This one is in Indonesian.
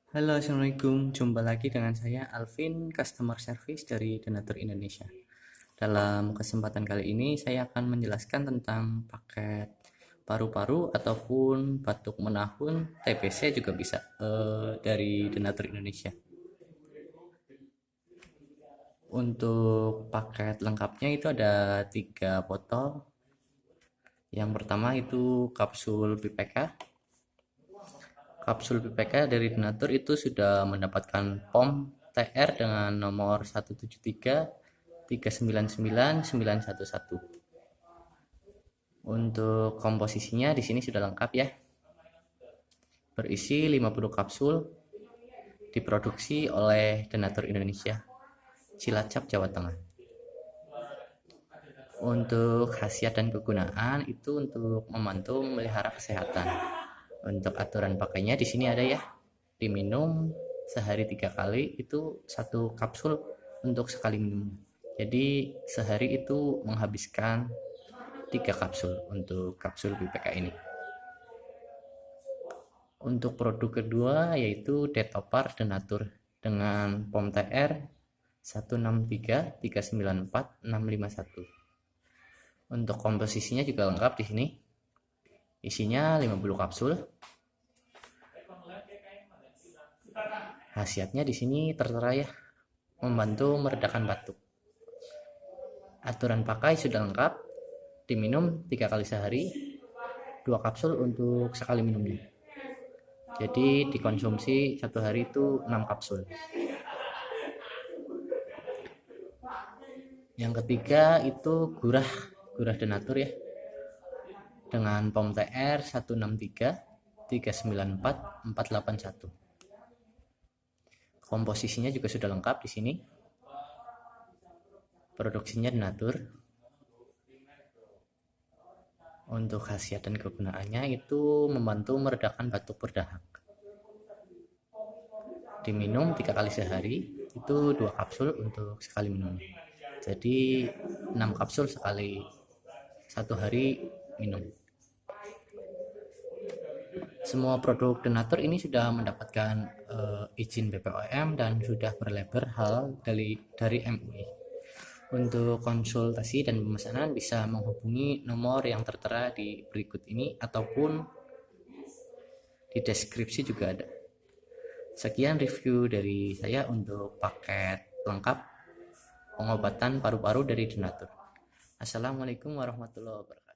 Halo, Assalamualaikum. Jumpa lagi dengan saya Alvin, Customer Service dari Donatur Indonesia. Dalam kesempatan kali ini, saya akan menjelaskan tentang paket paru-paru ataupun batuk menahun, TBC juga bisa dari Donatur Indonesia. Untuk paket lengkapnya itu ada 3 botol. Yang pertama itu kapsul PPK. Kapsul PPK dari Donatur itu sudah mendapatkan POM TR dengan nomor 173 399 911. Untuk komposisinya di sini sudah lengkap ya. Berisi 50 kapsul, diproduksi oleh Donatur Indonesia, Cilacap, Jawa Tengah. Untuk khasiat dan kegunaan itu untuk membantu memelihara kesehatan. Untuk aturan pakainya di sini ada ya. Diminum sehari 3 kali, itu 1 kapsul untuk sekali minum. Jadi sehari itu menghabiskan 3 kapsul untuk kapsul PPK ini. Untuk produk kedua yaitu Detopar Donatur dengan POM TR 163 394 651. Untuk komposisinya juga lengkap di sini. Isinya 50 kapsul. Khasiatnya di sini tertera ya, membantu meredakan batuk. Aturan pakai sudah lengkap, diminum 3 kali sehari, 2 kapsul untuk sekali minumnya. Jadi dikonsumsi 1 hari itu 6 kapsul. Yang ketiga itu gurah Donatur ya, dengan POM TR 163 394 481. Komposisinya juga sudah lengkap di sini. Produksinya Donatur. Untuk khasiat dan kegunaannya itu membantu meredakan batuk berdahak. Diminum 3 kali sehari, itu 2 kapsul untuk sekali minum. Jadi 6 kapsul sekali 1 hari minum. Semua produk Donatur ini sudah mendapatkan izin BPOM dan sudah berlabel halal dari MUI. Untuk konsultasi dan pemesanan bisa menghubungi nomor yang tertera di berikut ini ataupun di deskripsi juga ada. Sekian review dari saya untuk paket lengkap pengobatan paru-paru dari Donatur. Assalamualaikum warahmatullahi wabarakatuh.